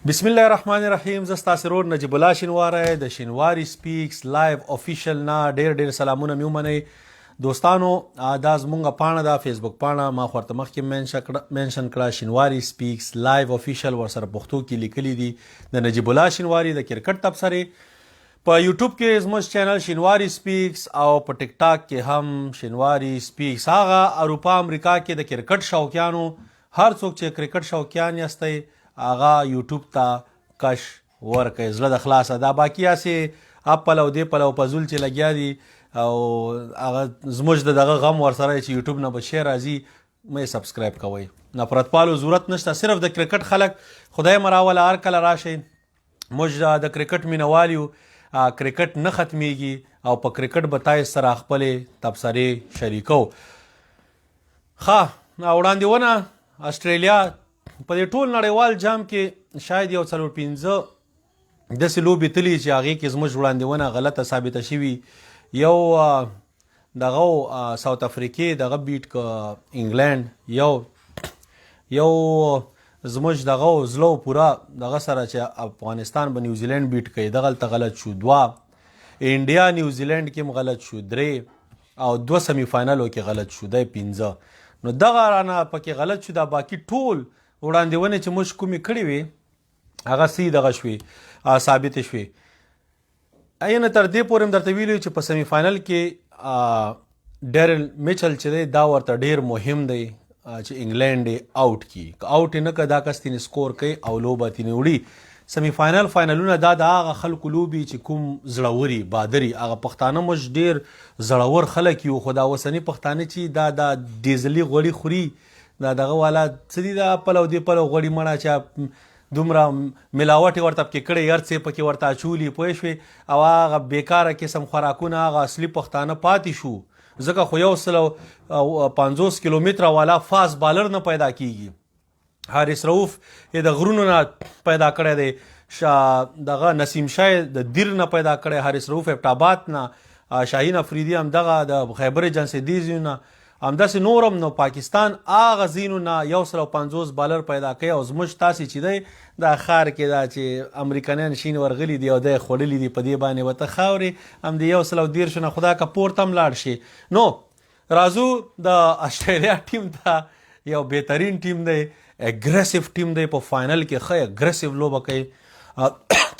بسم الله الرحمن الرحیم. زه ستاسو ورور نجیب الله شینواری د شینواری سپیکس لایو افیشل نه ډیر سلامونه مې ومنئ دوستانو. دا زمونږ پاڼه ده، فیسبوک پاڼه، ما خو ورته مخکې منشن کړه شینواری سپیکس لایو افیشل، ورسره پښتو کې لیکلي دي د نجیب الله شینواری د کرکټ تبصرې. په یوټیوب کې زموږ چینل شینواری سپیکس او په ټیک ټاک کې هم شینواری سپیکس. هغه اروپا امریکا کې د کرکټ شوقیانو، هر څوک چې کرکټ شوقیان یاستئ هغه یوټیوب ته کش ورکړئ، زړه د خلاصه. دا باقي هسې اپل او دې پل او پزول چې لګیا دي او هغه زموږ د دغه غم ورسره چې یوټیوب نه به شی راځي مې سبسکرایب کوئ. نفرت پالو ضرورت نشته، صرف د کرکټ خلک خدای مراوله هر کله راشئ. موږ د کرکټ مینوال یو، کرکټ نه ختمیږي او په کرکټ به تاسو سره خپلې تبصرې شریکو. ښه، وړاندېونه اسټرالیا په دې ټول نړیوال جام کې شاید یو 4-5 داسې لوبې تلي چې هغې کې زموږ وړاندېونه غلطه ثابته شوي. یو دغه ساوت افریقې دغه بیټ که انګلینډ، یو زموږ دغه زلو پوره دغه سره چې افغانستان به نیوزیلینډ بیټ کوي دغلته غلط شو. 2 انډیا نیوزیلینډ کې هم غلط شو. 3 او 2 سمی فاینلو کې غلط شو. دی 15. نو دغه رانه پکې غلط شو. دا باقي ټول وړاندېونې چې موږ کومې کړې وې هغه صحیح دغه شوې، ثابتې شوې. یعنې تر دې پورې هم درته ویلي چې په سمی فاینل کې ډیرل میچل چې دی دا ورته ډیر مهم دی چې انګلینډ یې آوټ کړي. که آوټ یې نه کړه دا کس تینې سکور کوي او لوبه تینې وړي. سمی فاینلونه دا د هغه خلکو لوبي چې کوم زړوري بادري، هغه پښتانه موږ ډیر زړور خلک یو، خو دا اوسني پښتانه چې دا ډیزلي غوړي خوري، دا دغه والا څه دي، دا پل او دې پل او غوړي مړه چې دومره ملاوټ یې ورته پکې کړی، هر څه پکې ورته اچولي، پوه شوې، او هغه بیکاره قسم خوراکونه هغه اصلي پښتانه پاتې شو. ځکه خو 150 کیلومتره والا فاست بالر نه پیدا کیږي. حارث رؤف یې د غرونو نه پیدا کړی دی، دغه نسیم شاه د دیر نه پیدا کړی، حارث رؤف ابټاباد نه، شاهین افریدي هم دغه د خیبر جنسیدي ځایونو نه، همداسې نورم. نو پاکستان هغه ځایونو نه 150 بالر پیدا کوي. او زموږ تاسې چې دی دا ښار کې دا چې امریکنیان شین ورغلي دي او دی خوړلي دي، په دې باندې ورته خاورې هم د 130 نه خدا که پورته هم لاړ شي. نو راځو د اسټرالیا ټیم ته، یو بهترین ټیم دی، اګریسیو ټیم دی، په فاینل کې ښه اګریسیو لوبه کوي.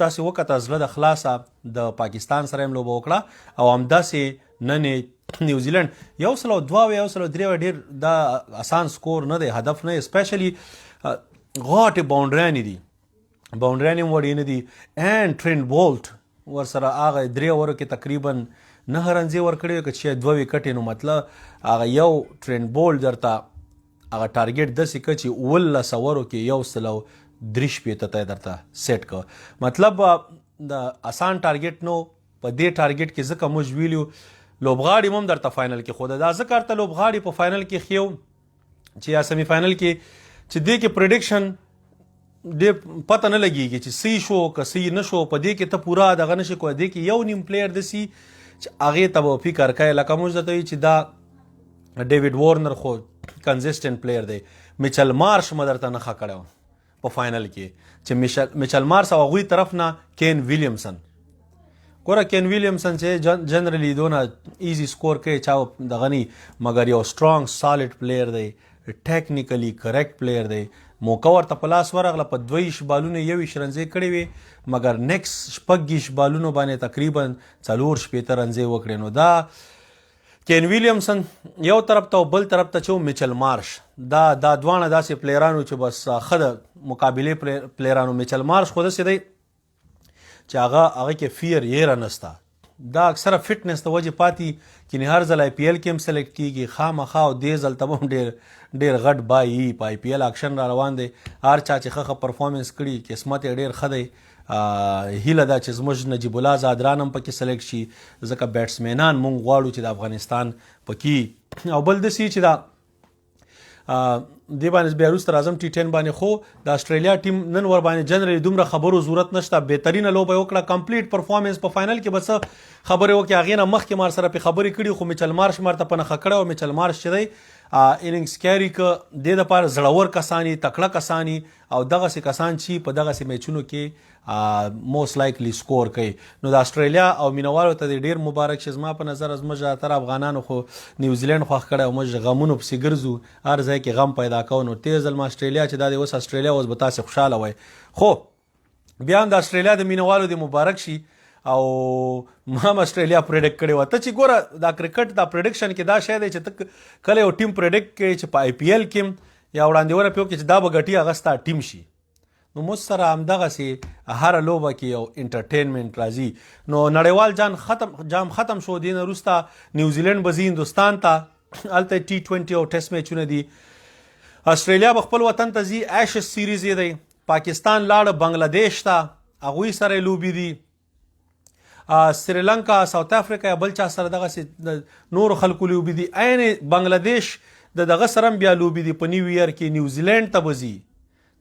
تاسې وکته زړه د خلاصه د پاکستان سره هم لوبه وکړه او همداسې نن نیوزیلینډ 102 او 103 ډېر دا اسان سکور نه دی، هدف نه، اسپیشلی غاټې باونډریانې دي، باونډریانې هم وړې نه دي. اینډ ټرینټ بولټ ورسره هغه 3 اوورو کې تقریبا 9 رنزې ورکړې، که چې 2 وکټې، نو مطلب هغه یو ټرینټ بولټ درته هغه ټارګیټ داسې که چې 19 اوورو کې 103 ته درته سیټ که. مطلب د اسان ټارګیټ نو. په دې ټارګیټ کې ځکه موږ ویلو لوبغاړي هم درته فاینل کې خو دا ځکه ورته لوبغاړي په فاینل کې ښیو چې یا سمی فاینل کې چې دې کې پریډکشن دې پته نه لګېږي چې صحیح شو که صحیح نه شو. په دې کې ته پوره دغه نه شي کوی. دې کې یو نیم پلیر داسي چې هغې ته به فکر کوې، لکه موږ درته وایي چې دا ډیوډ وارنر خو کنزسټنټ پلیر دی، میچل مارش مه درته نښه کړی په فاینل کې چې میچل مارش او هغوی طرف نه کین ویلیمسن. ګوره کین ویلیمسن چې جنرلی دونه ایزی سکور کوي چا دغه نی، مګر یو سټرانګ سالډ پلیر دی، ټیکنیکلی کریکټ پلیر دی. موقع ورته په لاس ورغله، په 22 بالونو 21 رنزې کړې وې، مګر نیکس 26 بالونو باندې تقریبا 4 رنزې وکړې. نو دا کین ویلیمسن یو طرف ته او بل طرف ته چې میچل مارش، دا دواړه داسې پلیرانو چې بس ښه د مقابلې پلیرانو. میچل مارش خو داسې دی چې هغه کې فیر یې رانسته، دا اکثره فټنس د وجې پاتې کینې هر ځل IPL کې هم سلیکټ کیږي خامخا، او دې ځل ته هم ډېر غټ بای په IPL اکشن را روان دی. هر چا چې ښه پرفارمنس کړي قسمت یې ډېر ښه دی. هیله ده چې زموږ نجیب الله زادران هم پکې سلیکټ شي، ځکه بیټسمینان مونږ غواړو چې د افغانستان پکې. او بل داسې چې دا دې باندې بیا وروسته راځم T10 باندې. خو د اسټرالیا ټیم نن ور باندې جنرالي دومره خبرو ضرورت نشته، بهترینه لوبه وکړه، کمپلیټ پرفارمنس. په فاینل کې بس خبرې وکړې، هغې نه مخکې مار سره پې خبرې کړي، خو میچل مارش مارته په نښه کړی او میچل مارش چې دی اننګز کیری که د دپاره زړور کسان تکړه کسان او دغسې کسان چې په دغسې میچونو کې موست لایکلی سکور کوي. نو د استرالیا او مینوالو ته ډیر مبارک شه. زما په نظر زموږ تر افغانانو خو نیوزیلینډ خوښ کړی او موږ غمونو پسې ګرځو، هر ځای کې غم پیدا کوو. نو تېر ځل ما استرالیا چې دا دی اوس استرالیا اوس به تاسې خوشحاله وای. خو بیا هم د استرالیا د مینوالو د مبارک شي او ما هم استرالیا پریډکټ کړې وه. ته چې ګوره دا کرکټ دا پریډکشن کې دا شی دی چې ته کله یو ټیم پریډکټ کوې چې په آی پی ایل کې یا وړاندېونه پې وکړې چې دا به ګټي هغه ستا ټیم شي. نو موږ سره همدغسې هره لوبه کې یو انټرټینمنټ راځي. نو نړیوال جام ختم شو، دې نه وروسته نیوزیلینډ به ځي هندوستان ته، هلته T20 او ټیسټ میچونه دي. استرالیا به خپل وطن ته ځي، ایشز سیریز یې دی. پاکستان لاړه بنګلادیش ته، هغوی سره یې لوبې دي. سریلانکا، ساوت افریقا یا بل چا سره دغسې نورو خلکو لوبې دي. عین بنګلادیش د دغه سره هم بیا لوبې دي په نیو اییر کې. نیوزیلینډ ته به ځي،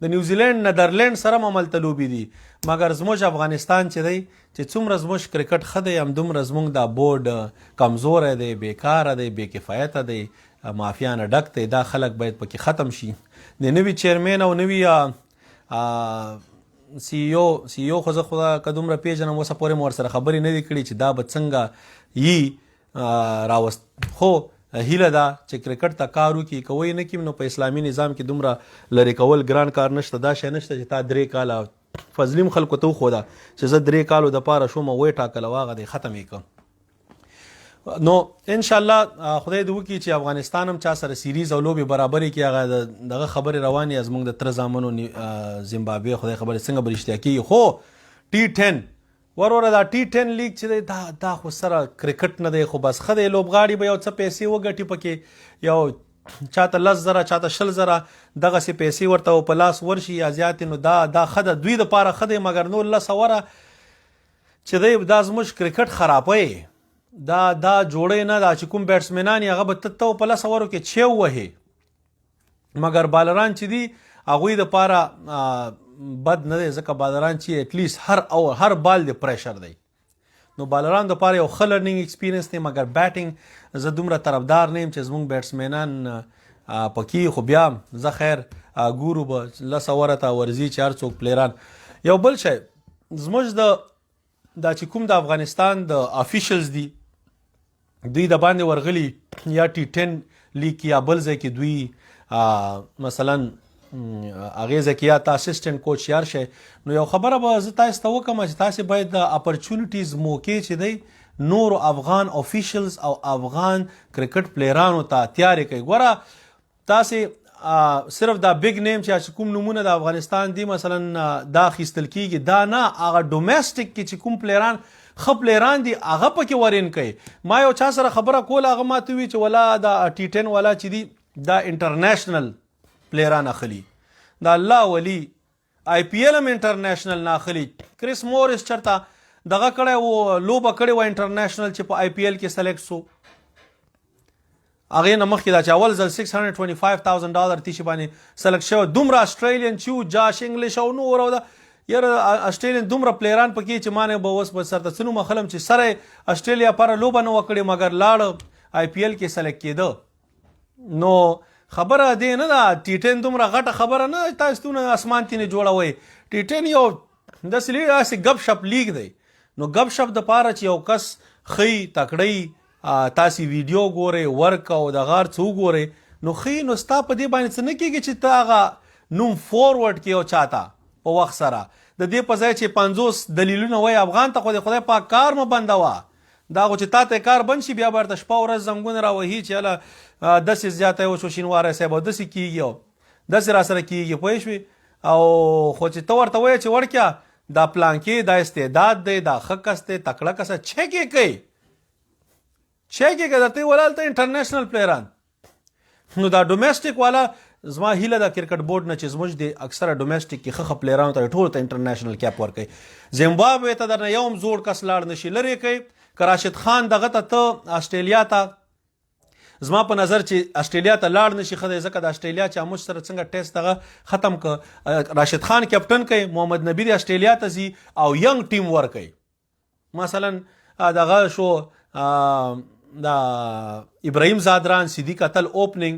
د نیوزیلینډ نیدرلینډ سره هم هملته لوبې دي. مګر زموږ افغانستان چې دی چې څومره زموږ کرکټ ښه دی همدومره زموږ دا بورډ کمزوری دی، بیکاره دی، بې کفایته دی، مافیا نه ډک دی. دا خلک باید پکې ختم شي. د نوي چیرمین او نوي سی او خو زه خو که دومره پیژنم اوسه پورې مو ورسره خبرې نه دي کړي چې دا به څنګه یي راوست. خو هیله ده چې کرکټ ته کار وکړي. که وی نه کړي نو په اسلامي نظام کې دومره لرې کول ګران کار نشته. دا شی نشته چې تا 3 کاله فضلیم خلکو ته وښوده چې زه 3 کالو دپاره شوم وی ټاکله و هغه دی ختم یې کړه. نو انشاءالله خدای دې وکړي چې افغانستان هم چا سره سیریز او لوبې برابرې کړي. هغه دغه خبرې روانې زموږ د تره زامنو زیمبابوې خدای خبرې څنګه به رښتیا کېږي. خو T10 وروره دا T10 لیګ چې دی دا خو سره کرکټ نه دی، خو بس ښه دی. لوبغاړي به یو څه پیسې وګټي پکې، یو چاته 10,000 چاته 20,000 دغسې پیسې ورته په لاس ورشي یا زیاتې. نو دا ښه ده، دوی دپاره ښه دی. مګر نور 10,000 چې دی دا زموږ کرکټ خرابوي. دا جوړی نه دا چې کوم بیټسمنان هغه به ته په 10,000 کې چیو وهې. مګر بالران چې دي هغوی دپاره بد نه دی، ځکه بالران چې اټلیست هر بال د پریشر دی. نو بالران دپاره یو ښه لرنینګ ایکسپیرینس دی. مګر بیټینګ زه دومره طرفدار نه یم چې زموږ بیټسمنان پکې. خو بیا زه خیر ګورو به 10,000 ته ورځي چې هر څوک پلیران. یو بل شی زموږ دا چې کوم د افغانستان د افیشلز دي دوی د باندې ورغلي یا T10 لیګ کې یا بل ځای کې دوی مثلا هغې ځای کې یا ته اسسټنټ کوچ یار شئ. نو یو خبره به زه تاسې ته وکړم چې تاسې باید د اپرچونیټیز موقع چې دی نورو افغان افیشلز او افغان کرکټ پلیرانو ته تیارې کوي. ګوره تاسې صرف دا بیگ نیم چې کوم نمونه د افغانستان دی مثلا دا اخیستل کېږي، دا نه هغه ډومیسټک کې چې کوم پلیران ښه پلیران دي هغه پکې ورین کوي. ما یو چا سره خبره کوله، هغه ماته وي چې ولا دا T10 والا چې دي دا انټرنیشنل پلیران اخلي، دا الله ولی آی پی ایل هم انټرنیشنل نه اخلي. کریس مورس چرته دغه کړی و لوبه کړې وه انټرنیشنل چې په آی پی ایل کې سلیکټ سو. هغې نه مخکې دا چې اول ځل $625,000 تیشي باندې سلیکټ شوی. دومره اسټریلین چې و جاش انګلیش او نور او دا یاره اسټریلین دومره پلیران پکې چې ما نه به اوس به سرته څه نوم اخلم چې سره اسټریلیا لپاره لوبه نه وه کړې مګر لاړه آی پی ایل کې سلیکټ کېده. نو خبره دې نه ده T10 دومره غټه خبره نه تاسو تونه اسمان تینې جوړوئ. T10 یو داسې ګپ شپ لیګ دی. نو ګپ شپ دپاره چې یو کس ښي تکړی تاسې ویډیو ګورئ ورک او دغه هر څه وګورئ نو ښي نو ستا په دې باندې څه نه کېږي چې ته هغه نوم فورورډ کړې یو چاته په وخت سره. د دې په ځای چې 50 دلیلونه وایي افغان ته خو د خدای پاک کار مه بندوه. دا خو چې تا ته کار بند شي بیا به ورته شپه ورځ زنګونه راوهي چې هله داسې زیاتی وشو شینواری صاحب او داسې کېږي او داسې را سره کېږي پوه شوې. او خو چې ته ورته وایې چې وړکیه دا پلانکې دا استعداد دی دا ښه کس دی تکړه کس چیک یې کوي چیک یې کوي درته یې ولا هلته انټرنیشنل پلیران. نو دا ډومیسټک والا زما هیله د کرکټ بورډ نه چې زموږ د اکثره ډومیسټک کې ښه پلیرانو ته ټولو ته انټرنیشنل کیپ ورکوي. زیمبابوې ته درنه یو هم زوړ کس لاړ نشي لرې کوي. که راشد خان دغه ته آسټرالیا ته زما په نظر چې آسټرالیا ته لاړ نشي ښه دی ځکه د آسټرالیا چې موږ سره څنګه ټیسټ دغه ختم که راشد خان کیپټن کوي محمد نبی د آسټرالیا ته ځي او ینګ ټیم ورکوي. مثلا دغه شو دا ابراهیم زادران صدیق اتل اوپننګ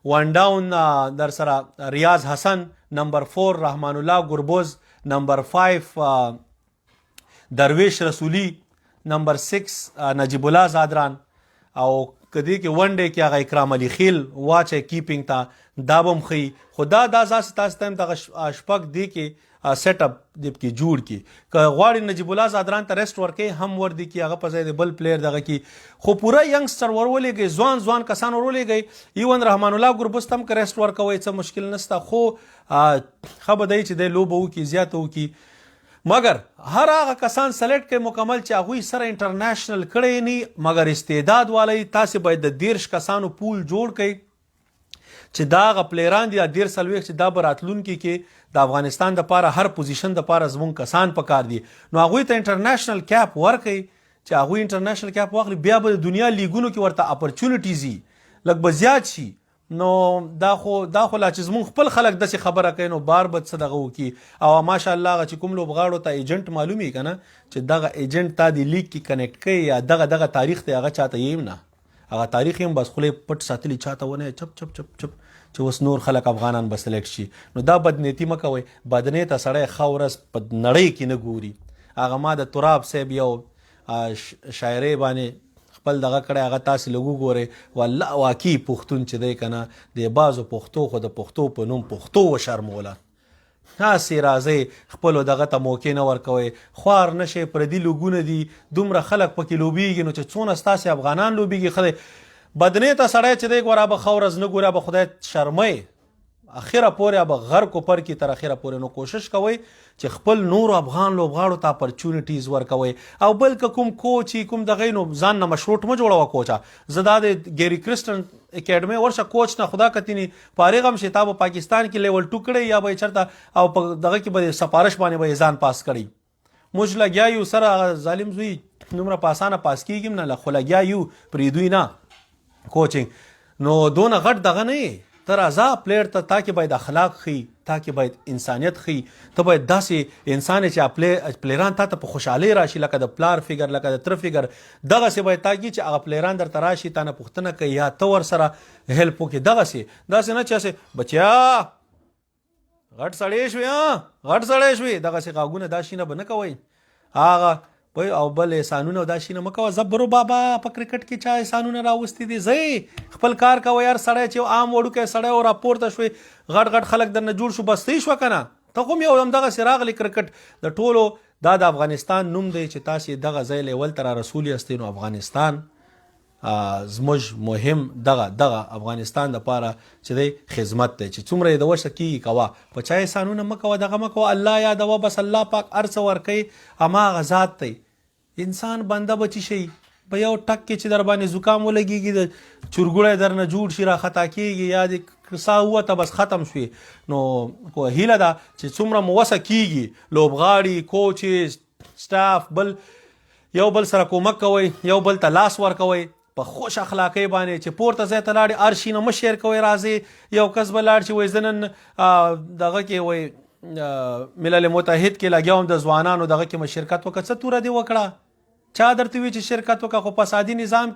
ون ډاون در سره ریاض حسن، نمبر 4 رحمان الله ګربوز، نمبر 5 درویش رسولی، نمبر 6 نجیب الله زادران، او کدی کې ون ډے کې هغه اکرام علي خیل واچ کیپینګ ته دا بم خي. خو دا ځاسې تاسو ته هم دغه شپږ دی کې سیټ اپ دی کې جوړ کی که غواړي نجیب الله زادران ته ریسټ ورکړي هم ور دي کې هغه په ځای د بل پلیر دغه کې خو پوره ینګسټر ورولېږئ ځوان کسان ورولېږئ. ایون رحمان الله ګربوس ته هم که ریسټ ورکوئ څه مشکل نشته، خو ښه به دی چې دی لوبه وکړي زیاته وکړي. مګر هر هغه کسان سلیکټ کوي مکمل چې هغوی سره انټرنیشنل کړی نه مګر استعداد والی. تاسې باید د 30 کسانو پول جوړ کړئ چې دا هغه پلیران دي 30 چې دا به راتلونکي کې د افغانستان دپاره هر پوزیشن دپاره زموږ کسان پکار دي، نو هغوی ته انټرنیشنل کیپ ورکړئ چې هغوی انټرنیشنل کیپ واخلي. بیا به د دنیا لیګونو کې ورته اپرچونیټیز وي لږ به زیات شي. نو دا خو لا چې زموږ خپل خلک داسې خبره کوي نو بار به څه دغه وکړي. او ماشاءالله هغه چې کوم لوبغاړو ته ایجنټ معلومي که نه چې دغه ایجنټ تا د لیګ کې کنیکټ کوي یا دغه تاریخ دی هغه چاته یې نه، هغه تاریخ یې هم بس خولې پټ ساتلي چاته ونه چپ چپ چپ چپ چې اوس نور خلک افغانان به سلیکټ شي. نو دا بدنیتي مه کوئ. بدنۍ ته سړی ښه ورځ په نړۍ کې نه ګوري. هغه ما د تراب صاحب یو شاعرۍ باندې خپل دغه کړی هغه تاسې لږ وګورئ. والله واقعي پښتون چې دی که نه د بعضو پښتو خو د پښتو په نوم پښتو وشرموله. هسې راځئ خپلو دغه ته موقع نه ورکوئ. خوار نه شئ، پردي لوګونه دي، دومره خلک پکې لوبیږي نو چې څونه ستاسې افغانان لوبیږي ښه دی. بدنۍ ته سړی چې دی ګوره به ښه ورځ نه ګوري، به خدای شرمئ اخره پورې به غر کوپر کې تر اخره پورې. نو کوشش کوئ چې خپل نورو افغان لوبغاړو ته اپرچونیټیز ورکوئ. او بل که کوم کوچ کوم دغه نو ځان نه مشروط مه جوړوه کوچه. زه دا د ګیری کرسټن اکیډمۍ ورشه کوچ نه خدا کتنی فارغ هم شي تا به پاکستان کې لیول 2 کړی یا به یې چېرته او په دغه کې به سفارش باندې به یې ځان پاس کړی. موږ لګیا یو سره ظالم زوی دومره په اسانه پاس کېږي نه، خو لګیا یو پرېدوی نه کوچنګ. نو دونه غټ دغه نه یې ته راځه پلیر ته تا کې باید اخلاق ښي، تا کې باید انسانیت ښي. ته باید داسې انسان چې پلیران تا ته په خوشحالۍ راشي لکه د پلار فکر لکه د تره فکر دغسې باید تا کې چې هغه پلیران درته راشي تا نه پوښتنه کوي یا ته ورسره هیلپ وکړې. داسې نه چې بچیا غټ سړی شوې غټ سړی شوې دغسې غاږونه دا شینه به نه کوئ. هغه او بل احسانونه دا شي نه مه کوه. زبرو بابا په کرکټ کې چا احسانونه راوستي دي؟ ځئ خپل کار کوه یار. سړی چې عام وړوکی سړی او راپورته شوې غټ خلک درنه جوړ شو بس شوه که نه. ته خو هم یو همدغسې راغلی کرکټ د ټولو دا د افغانستان نوم دی چې تاسې دغه ځای لیول ته را رسول یاستئ. نو افغانستان زموږ مهم دغه افغانستان دپاره چې دی خدمت دی چې څومره یې د وسه کېږي کوه. په چا احسانونه مه کوه دغه مه کوه. الله یادوه بس الله پاک هر څه ورکوي هماغه ذات دی. انسان بنده به چې شي په یو ټک کې چې در باندې زکام ولګېږي د چورګوړی درنه جوړ شي را خطا کېږي یا د سا ووته بس ختم شوي. نو هیله ده چې څومره مو وسه کېږي لوبغاړي کوچز سټاف بل یو بل سره کومک کوئ، یو بل ته لاس ورکوئ په خوش اخلاقۍ باندې چې پورته ځای ته لاړې هر شي نه مه شیر کوئ. راځئ یو کس به لاړ چې وایي زه نن دغه کې وایي ملل متحد کې لګیا وم د ځوانانو دغه کې مې شرکت وکړه. څه توره دې وکړه؟ چا درته وي چې شرکت وکړه؟ خو په فسادي نظام